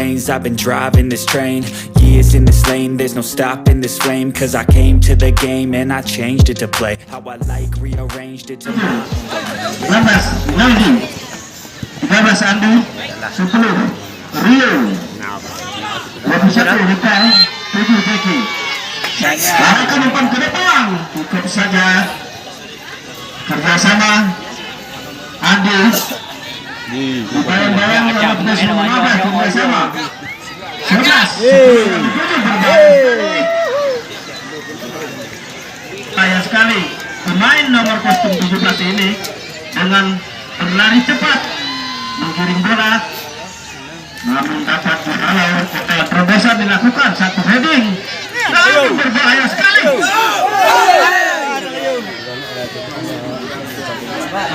lanes, I've been driving this train. Years in this lane, there's no stopping this flame. Cause I came to the game and I changed it to play how I like, rearranged it to 16 Naldi, 13 Andi, 10 Rio, 21 Rita, 7 Jeki. Arahkan umpan ke depan, cukup saja kerjasama Andi. Bayang-bayang dalam penyusun menambah kerjasama 11 sayang sekali pemain nomor kostum 17 ini dengan berlari cepat menggiring bola, namun dapat dihalau ketika terobosan dilakukan satu heading, namun berbahaya sekali.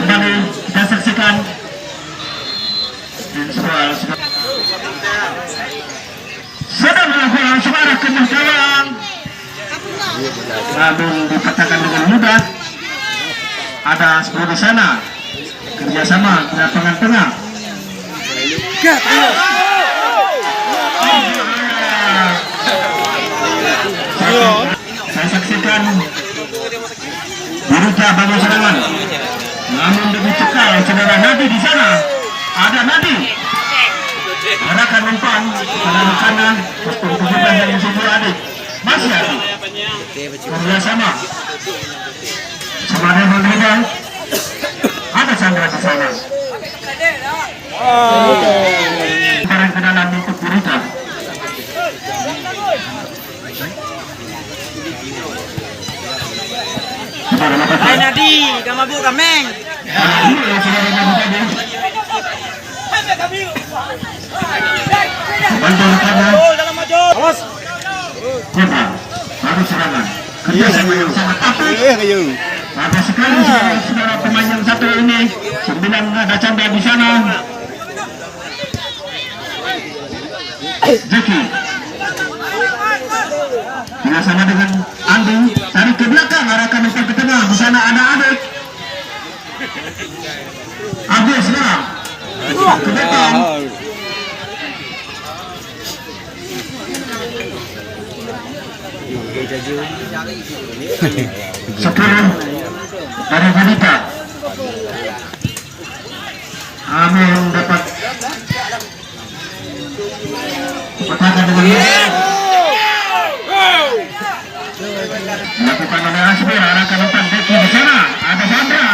Kembali kita saksikan sedang melakukan suara kemah gawang, namun dikatakan dengan mudah. Ada 10 di sana kerjasama di lapangan tengah. Saya saksikan Birija bangun serangan, namun dicekal saudara Nadi di sana. Ada Nadi, arahkan umpan pada kanan kostum 17 yang sumber adik masih ada kerjasama sama dengan Rida. Ada Sandra di sana. Sekarang ke dalam untuk Birija. Hai Nadi, kamu bu kameng. Bantuan kanan. Awas. Kota baru serangan. Kerjasama yang sangat apik. Ada sekali saudara pemain yang satu ini. 9 ada Chandra di sana. Jeki. Kerjasama dengan Andi. Tarik ke belakang, arahkan umpan ke tengah. Di sana ada Adek. Abdul serang. Ke depan. Sepuluh dari Wanita. Amin dapat katakan dengan lakukan oleh Asbir, arahkan umpan Deki di sana. Ada Sandra.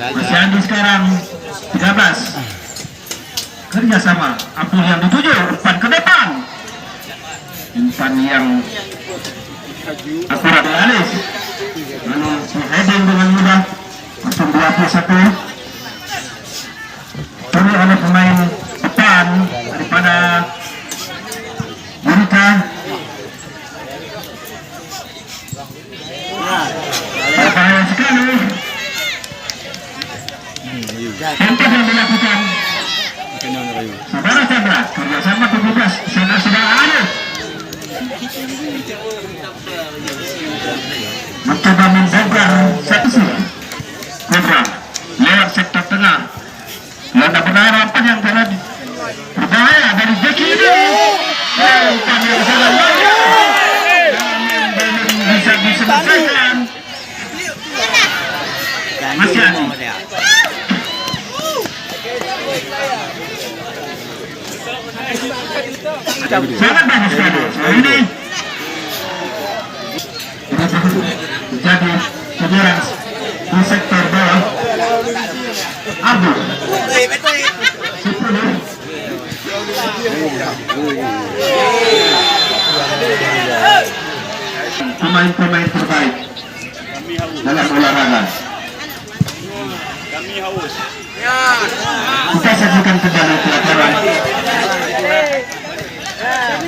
Masih Andi sekarang 13. Kerjasama Abdul yang dituju, umpan ke depan. Umpan yang akurat alis, lalu heading dengan mudah. Kostum 21 turun oleh pemain depan daripada Wanita. Berbahaya sekali tempat yang dilakukan saudara Chandra. Kerjasama 17 saudara Arif mencoba membongkar satu Kobra lewat sektor tengah. Landa benar apa yang telah berbahaya dari Jeki ini. Umpan yang sangat banyak belum bisa diselesaikan. Masih ada sangat bagus sekali. Ini jadi kejuaraan di sektor bawah. Abu 10 pemain-pemain terbaik dalam olahraga. Kita saksikan kembali pelajaran.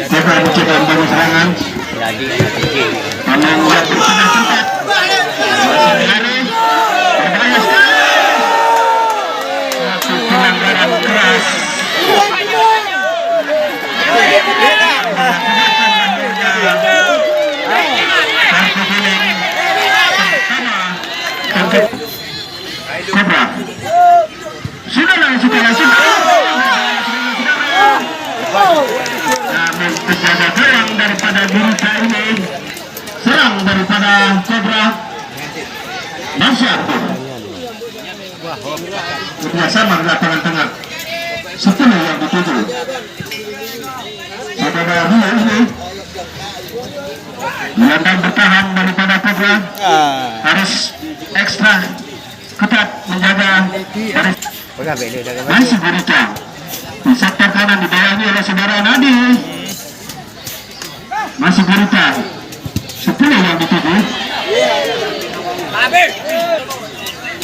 Coba mencoba membangun serangan. Memang waktu sudah sempat. Berbahaya sekali. Satu pelanggaran keras. Kobra sudah langsung penjaga gawang daripada Gurita ini, serang daripada Cobra Masyar. Kerjasama di lapangan tengah 10 yang dituju. Saudara Rio ini gelandang bertahan daripada Cobra harus ekstra ketat menjaga garis. Masih Gurita di sektor kanan dibayangi oleh saudara Nadi. Masih Gurita 10 yang dituju.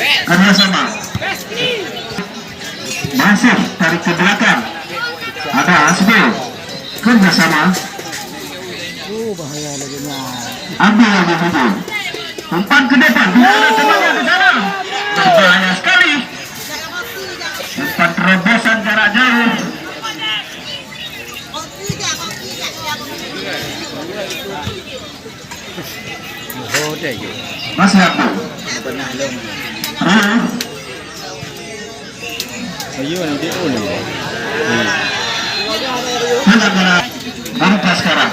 Kerjasama masih tarik ke belakang, ada Asbil. Kerjasama ambil yang dituju, umpan ke depan, ada temannya di sana, berbahaya sekali. Umpan terobosan jarak jauh. Masih Abdul. Gurita sekarang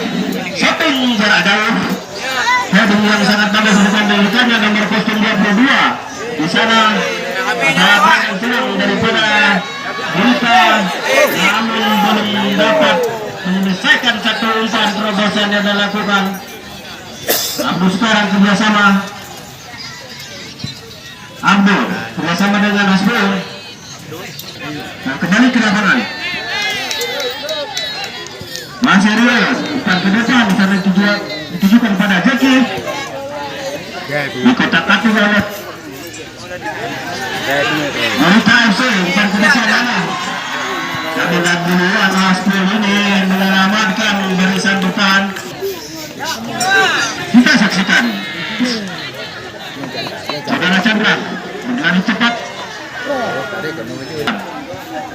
shopping jarak jauh. Heading yang sangat bagus dibandingkannya nomor kostum 22. Di sana ada yang serang daripada Gurita, namun belum dapat menyelesaikan satu umpan terobosan yang dilakukan. Abdul sekarang kerjasama Abdul kerjasama dengan Asbul. Nah, kembali ke lapangan. Masih Rio, umpan ke depan di sana ditujukan pada Jeki. Di kotak kaki oleh Gurita FC, umpan ke depan. Dengan duluan Asbul ini menyelamatkan barisan depan. Kita saksikan saudara Chandra berlari cepat,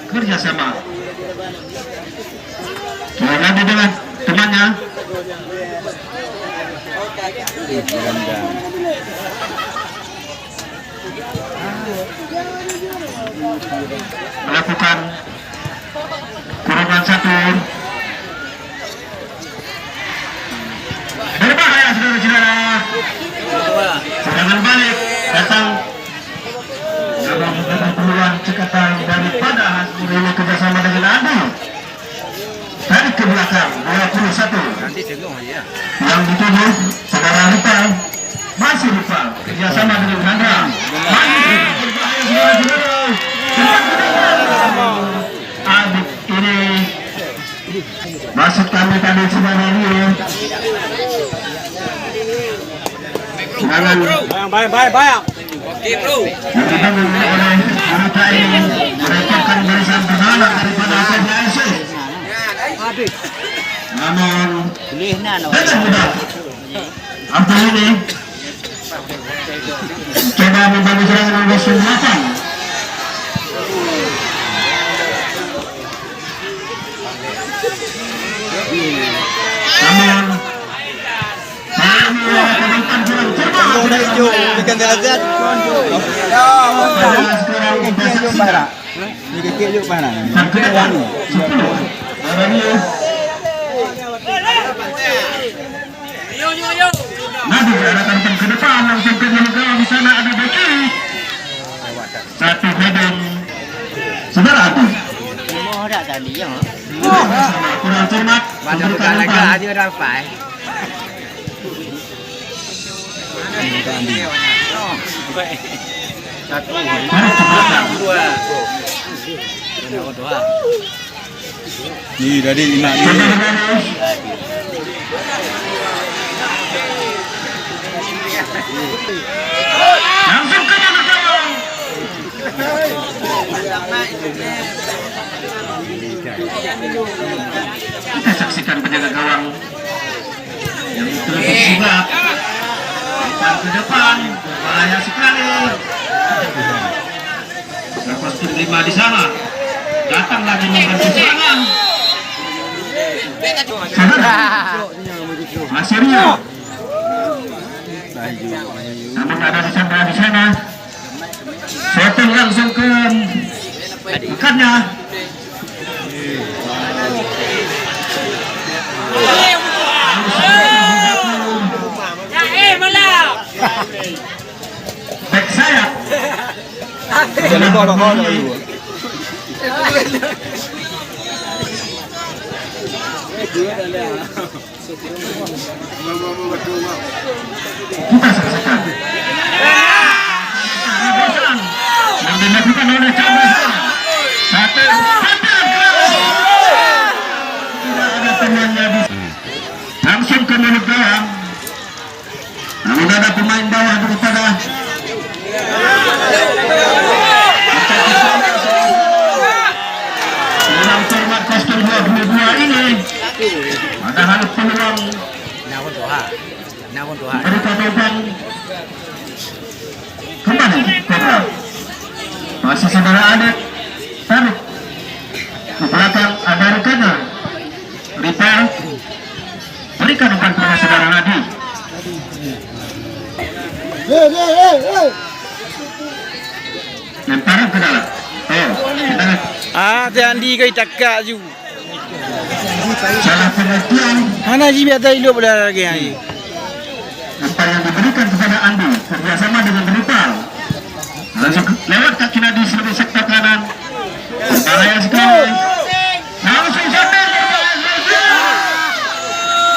kerjasama Nadi dengan temannya. Melakukan kurungan satu. Berbahaya saudara-saudara. Serangan balik datang dalam peluang cekatan daripada Hasbul ini kerjasama dengan Adi. Tarik ke belakang 21. Yang dituju saudara Lupa. Masih Lupa kerjasama dengan Chandra. Masih berbahaya saudara-saudara. Adik ini maksud kami tadi sebenarnya ini Bayang. Oke bro. yang dibangun oleh Gurita ini merekorkan barisan pertahanan daripada APBAC. Namun dengan mudah Abdul ini coba membangun serangan oleh 8. Namun Ikan telazat. Nadi diarahkan ke depan langsung ke jalur di sana ada Beki. Satu heading saudara Adi. Kurang cermat. Macam bukan lagi aja dapat. Satu, dua. Ini dari 5 ni. Langsung ke jalur gawang. Kita saksikan penjaga gawang yang terlebih sigap. Ke depan, bahaya sekali. Kostum 5 di sana. Datang lagi membantu serangan. Saudara, masih Rio. Namun ada di sana. Shooting langsung ke ikannya. Jangan lupa dulu. Kita saksikan yang dilakukan oleh Chandra. Satu tidak ada temannya di langsung ke mulut gawang. Namun ada pemain bawah daripada dalam format kostum 22 ini ada hal peluang berikan lubang kembali Cobra. Masih saudara adik tarik ke belakang, ada rekannya repair, berikan umpan kepada saudara Nadi. Lemparan ke dalam. Thì anh đi cây chặt cả chứ. Salah pengertian. Mana sih biasa hidup dah lagi ni. Umpan yang diberikan kepada Andi kerjasama dengan Ripal. Langsung lewat kaki Nadi sebagai sektor kanan. Bahaya sekali. Langsung sampai.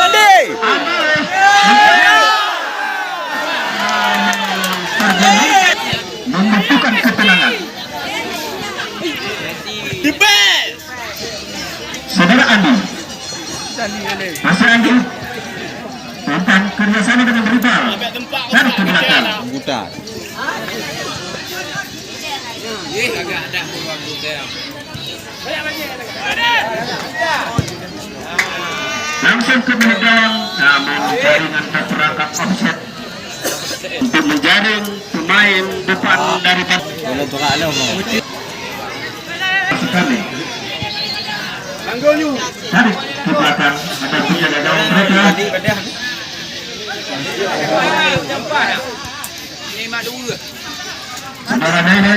Andi. Membutuhkan ketenangan. The best. Saudara Andi. Masih Andi. Umpan kerjasama dengan Ripal. Tarik ke belakang. Buta. Langsung ke milik gawang, namun jaringan terperangkap offset untuk menjaring pemain depan dari Kalau tu kat ada mau. sekali. Tarik ke belakang, ada penjaga gawang mereka. Saudara Nene.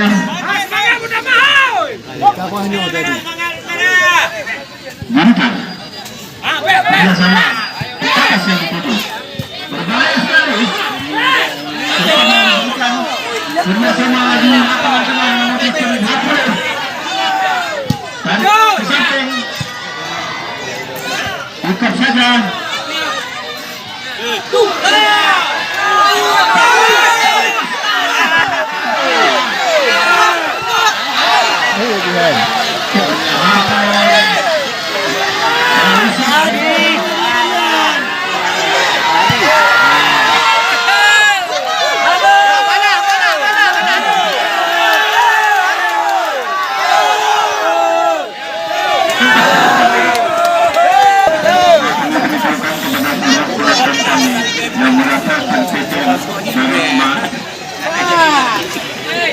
Junikan. Dia sama. Atas yang dituju. Berbahaya sekali. Kerjasama di lapangan tengah memutuskan Hapul. Tarik ke samping. Ikut saja.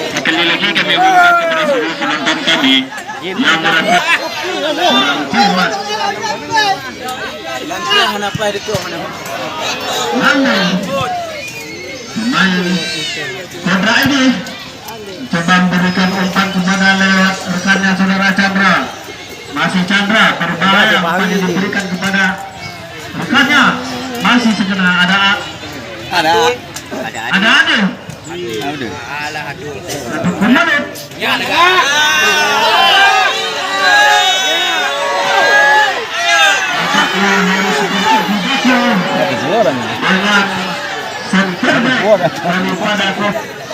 Sekali lagi kami umumkan kepada seluruh penonton kami yang merasa kurang cermat. Lantian apa itu mana? Namun pemain Chandra ini coba memberikan umpan kepada lewat rekannya saudara Chandra. Masih Chandra berbahaya, umpan yang diberikan kepada rekannya. Masih sekena ada. Kembali. Dengan senternya daripada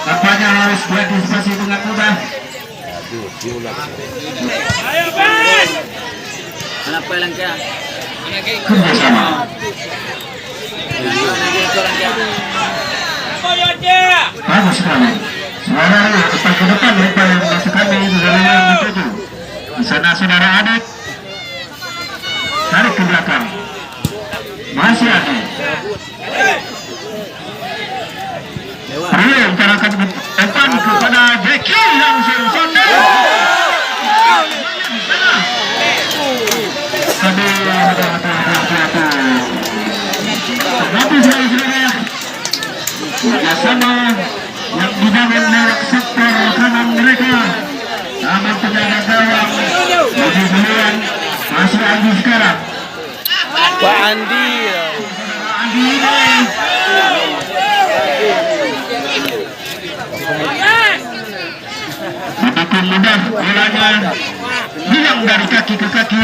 apanya harus berdiskusi dengan mudah. Kenapa langkah? Kerjasama. Bagus sekali. Suara depan ke depan daripada yang masuk kami di dalam yang dituju. Di sana saudara adik. Tarik ke belakang. Masih ada. Rio mencarakan umpan kepada Jeki langsung sondel. Tapi saudara kerjasama yang dibangun lewat sektor kanan mereka. Namun penjaga gawang lebih duluan masih Andi sekarang. Pak Andi. Andi ini mudah bolanya hilang dari kaki ke kaki.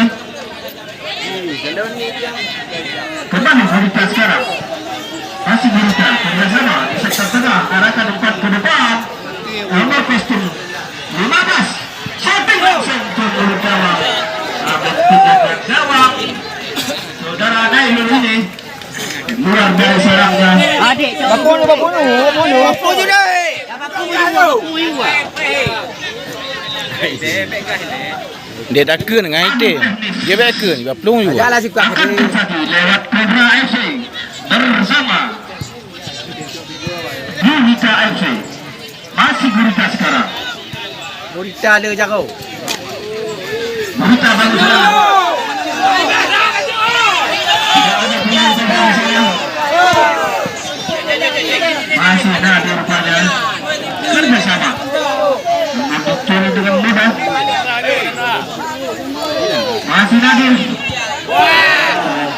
Kembali Gurita sekarang. Masih Gurita kerjasama di sektor tengah, arahkan umpan ke depan. Nomor kostum 15 shooting langsung ke mulut gawang. Namun tidak terjawab. Saudara Nailul ini luar dari serangnya. Adik, bapono je deh. Dia dah ke dengan itu. Dia baik ke juga pelung juga. Jalan sikap Akan terjadi lewat Cobra FC bersama Gurita FC. Masih Gurita sekarang. Gurita ada jago. Gurita baru serang. Tidak ada pemain di sini. Masih ada rupanya kerjasama betul dengan mudah. Masih Nadir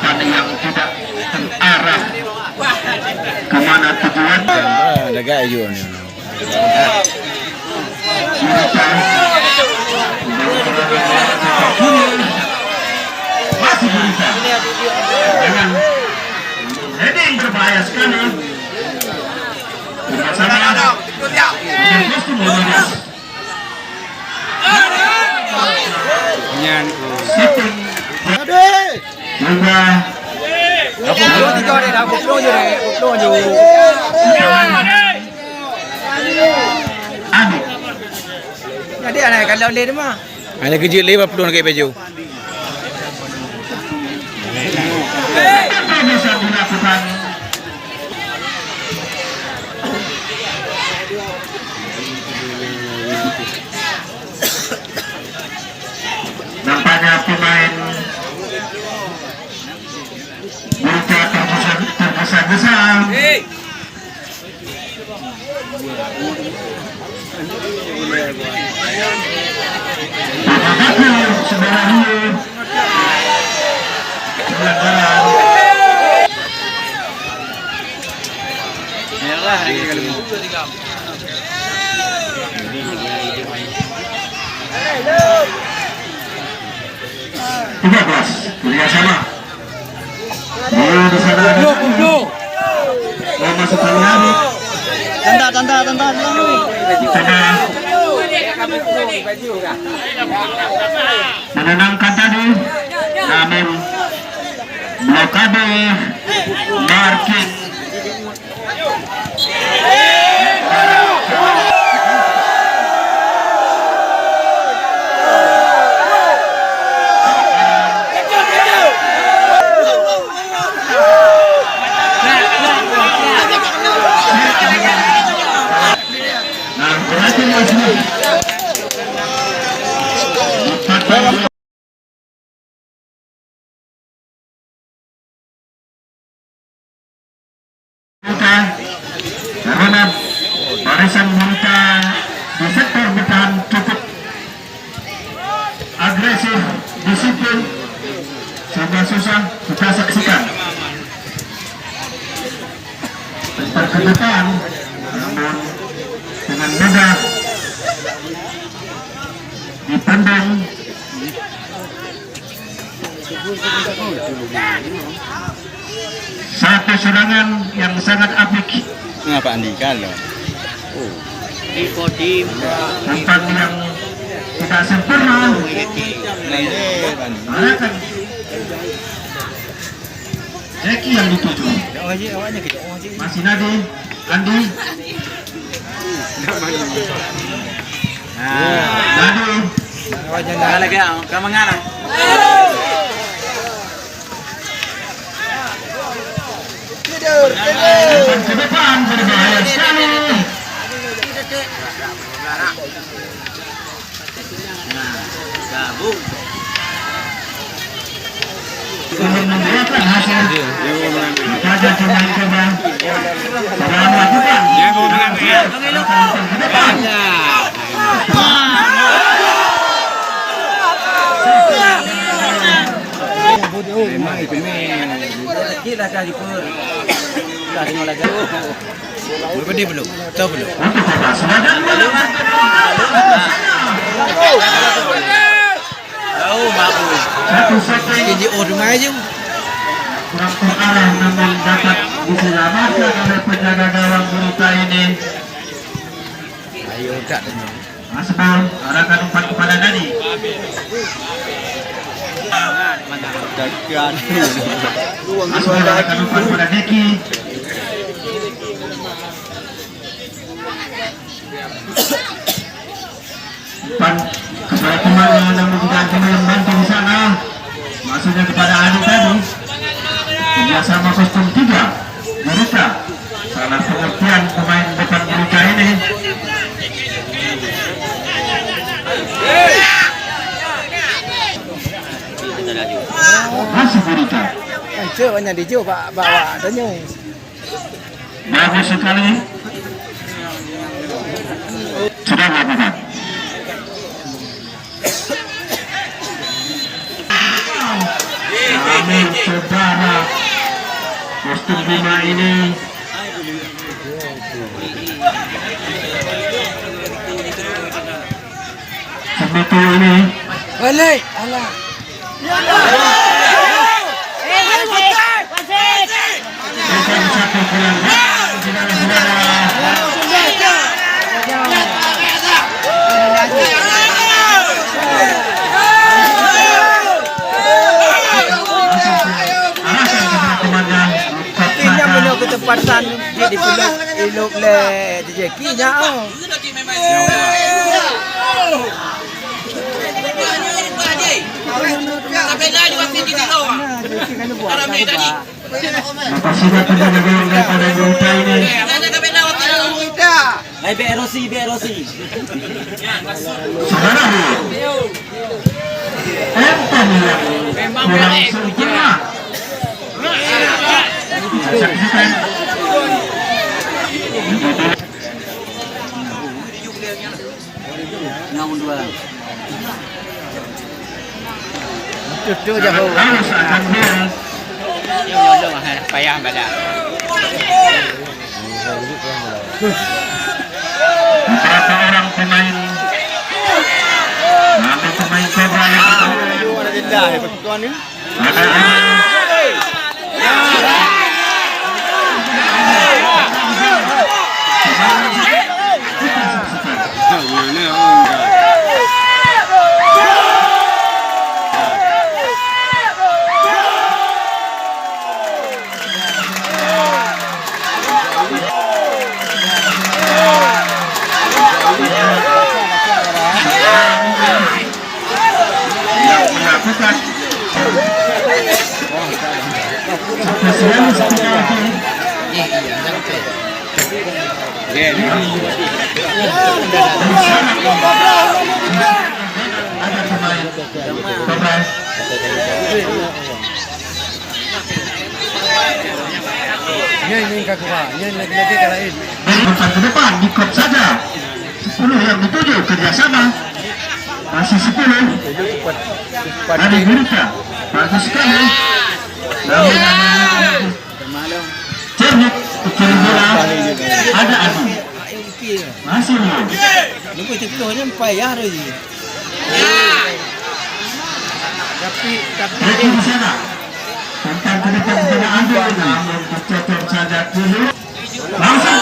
pada yang tidak terarah kemana tujuan. Dah gaya juga ni. Masih Gurita dengan heading berbahaya sekali. Bersama dengan kostum 15. Nyan. Shooting juga Pelong tiga deh, dah pelong je deh. Pelong je. Adik. Jadi anak kalau leh dia mah. Ada kerja lebar pelung dekat baju. Apa bisa dilakukan? Nampaknya pemain Gurita tergesa-gesa. Bapak saudara Rio pelanggaran. Yalah hari kali ni. 13 kerjasama. Rio di sana ada masuk kali hari. Tanda. Menenangkan tadi, namun blokade marking. Nah, berarti masih karena barisan Gurita di sektor bertahan cukup agresif, disiplin, sehingga susah kita saksikan. Tempat ke depan, namun dengan mudah dipendam. Satu serangan yang sangat apik. Ngapa Andi kalau? Umpan yang tidak sempurna. Arahkan Jackie yang dituju. Masih Nadi, Andi. Nadi. Dah lagi ah, kamu ngana. Umpan ke depan berbahaya sekali. Belum membuahkan hasil. Saja cuma coba. Sudah melakukan. Umpan ke depan. Sikit lah dah jumpa. Dah tengok laga. Berpedi belum? Tahu belum? Tahu bagus. Jadi rumah aja. Kurang terarah namun dapat diselamatkan oleh penjaga gawang Gurita ini. Ayo tak tanya. Asbal arahkan umpan kepada Nadi. Asbal arahkan umpan kepada Neki. Umpan kepada temannya namun tidak membantu di sana. Maksudnya kepada Adi tadi. Kerjasama kostum 3 Gurita. Salah pengertian pemain depan Gurita ini. Masih Gurita. Cik banyak dia bawa tanya. Bagus sekali. Sudah lakukan. Amin saudara. Kostum 5 ini sebetul ini Balik. Alah. bukan satu pelanggaran saudara-saudara. Arahkan kepada komandan Kinya punya ketempatan dia dipeluk elok le dia kinya oh. Makasih kepada gawang daripada Gurita ini. Berosi. Saudara Anthony yang kurang sempurna. Saksikan. Cucu jauh. Harus akan beres. Payah badak. Beberapa orang pemain namun pemain Cobra yang Ada denda tuan ni. ada yang melakukan spesialis penalti. Ada pemain Cobra. Ini kakak. Ini lagi kalau ini. Umpan ke depan di kop saja. 10 yang dituju kerjasama. Masih 10 dari Gurita. Bagus sekali. Namun Cernik kiri bola. Ada Adi. Masih Rio. Lupa teplonya payah lagi. Tapi Reki di sana. Umpan ke depan kepada Adi. Namun tercocok saja dulu. Langsung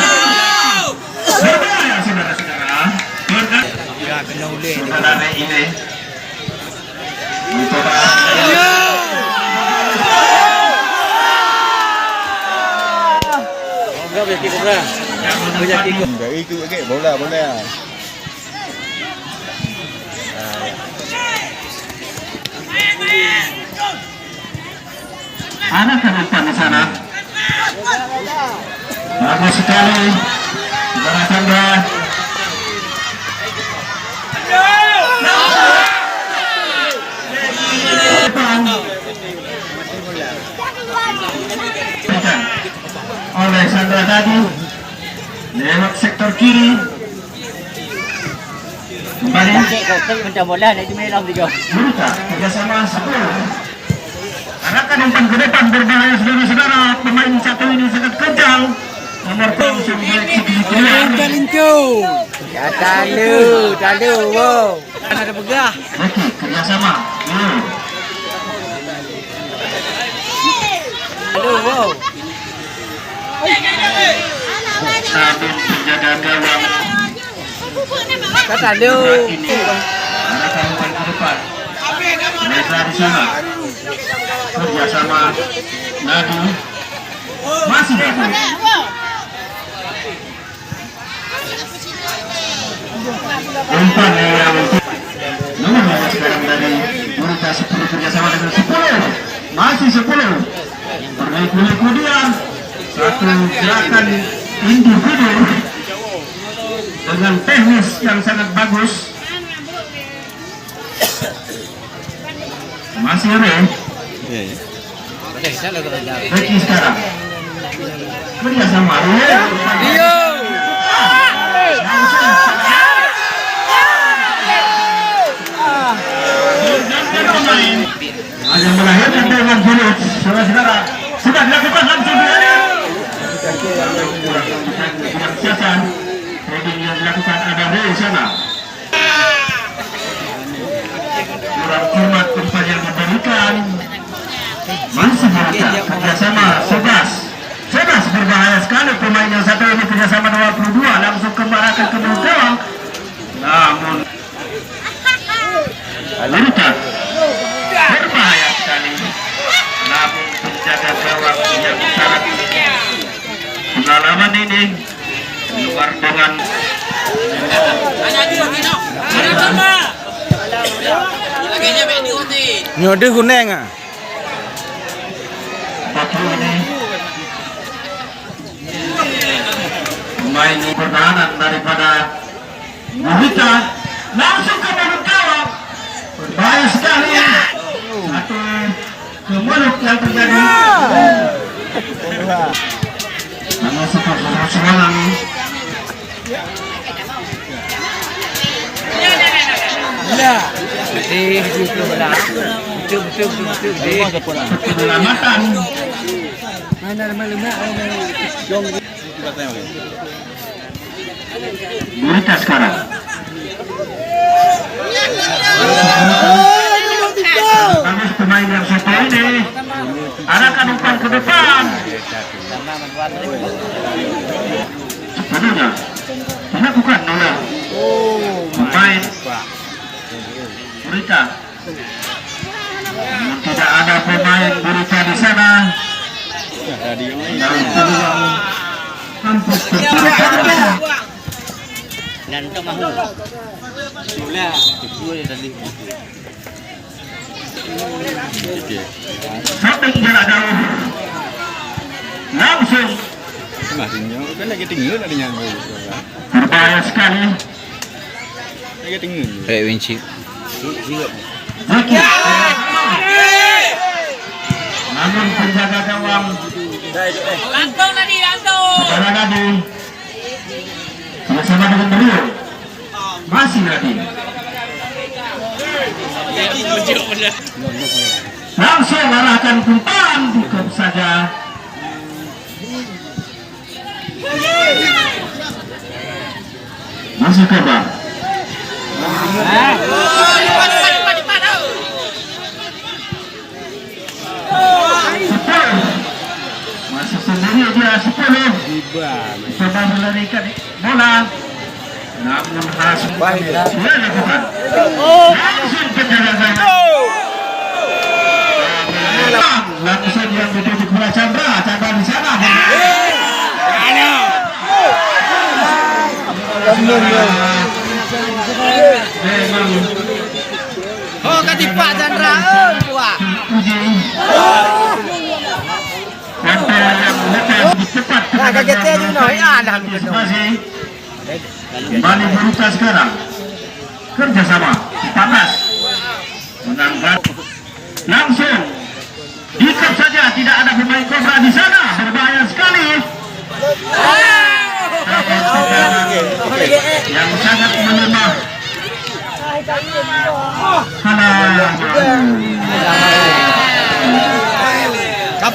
berbahaya saudara-saudara. ya kena ulih ni. Saudara ini mencoba Enggak boleh kikuk lah. Boleh kikuk. Dari itu lagi bola. ada umpan di sana. Bagus sekali. Saudara-saudara. Oleh Sandra tadi lewat sektor kiri kembali Macam bola nak cuma dalam 3. Gurita kerjasama 10 Arahkan umpan ke depan, berbahaya saudara-saudara. Pemain satu ini sangat kencang. Nomor 09 Ya talu, wow. Kan ada begah. Oke, kerjasama. Aduh, wow. Sabun penjaga gawang. Kan talu. Ini arahkan umpan ke depan. Mereka di sana. Kerjasama. Nadu. Masih Nadu. Umpan yang nomor 5 sekarang dari Gurita 10 kerjasama dengan 10. Masih 10. Berliku-liku dia. Satu gerakan individu dengan teknis yang sangat bagus. Masih ada. Beki sekarang. Kerjasama. Dio. Ada melahirkan dengan bulut, saudara-saudara. Sudah dilakukan langsung siasat. Trading yang dilakukan ada di sana. Kurang hormat umpan yang diberikan. Masih berikan kerjasama Sebas. Sebas berbahaya sekali pemain yang satu ini kerjasama 22 langsung kembalikan ke gawang. Namun Gurita berbahaya sekali. Namun penjaga gawang yang sangat pengalaman ini keluar dengan Nyode kuneng ah. batu ini. Pemain pertahanan daripada Gurita langsung ke mulut gawang. Berbahaya sekali. Satu ke mulut yang terjadi. Namun seperti serangan. Ya. Betul lah. Betul. Penyelamatan. Gurita sekarang. Bagus pemain yang satu ini. Arahkan umpan ke depan. Sebenarnya dilakukan oleh pemain Gurita. Tidak ada pemain Gurita di sana. Dan peluang kampus terbuka. Nanti mahu. Sudah, boleh tadi. Sampai jarak jauh. Langsung. Berbahaya sekali. Kayak winci. Zaki. Namun penjaga gawang saudara Nadi bersama dengan beliau masih Nadi. Langsung arahkan umpan, cukup saja. Masih kabar. Masih sendiri dia 10. Coba melarikan bola. Namun harus dilakukan. Langsung penjaga gawang. Langsung yang dituju bola Chandra di sana. Oh, katipak Chandra. Wah. Nah, kagetnya di noi ada kembali Gurita sekarang. Kerjasama panas mengangkat langsung diikat saja, tidak ada pemain Cobra di sana. Berbahaya sekali. Yang sangat melemah.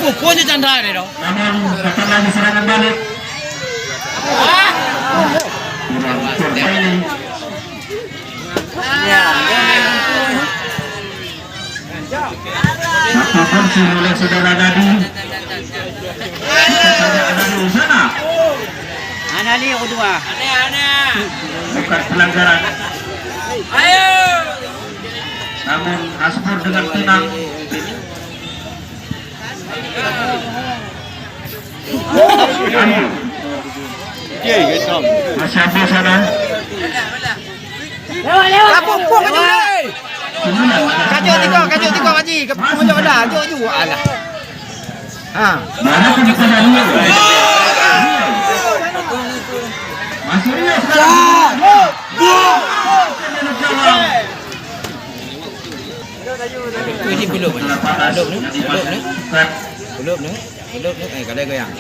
Pukul je Chandra ni dah. Namun datang lagi serangan balik. Kurang kurang ini. Satu kursi oleh saudara Nadi. Ada di sana. Anali ako dua. Bukan pelanggaran. Namun Aspur dengan tenang. Masih Abu sana. Pukul je ni. Kacau tiga haji. Pukul je dah. Jauh alah. Ha. Mana pun bisa dah Rio. Masih Rio sekarang. Ini belum ni. Belum ni. Kalau goyang.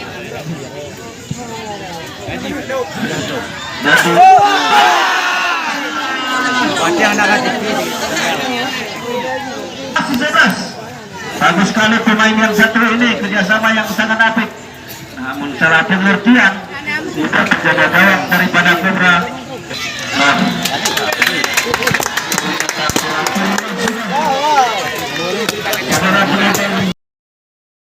Panjang nak kasih pilih. Bagus sekali pemain yang satu ini, kerjasama yang sangat apik. Namun secara pengertian tidak menjaga gawang daripada Cobra. Saudara penonton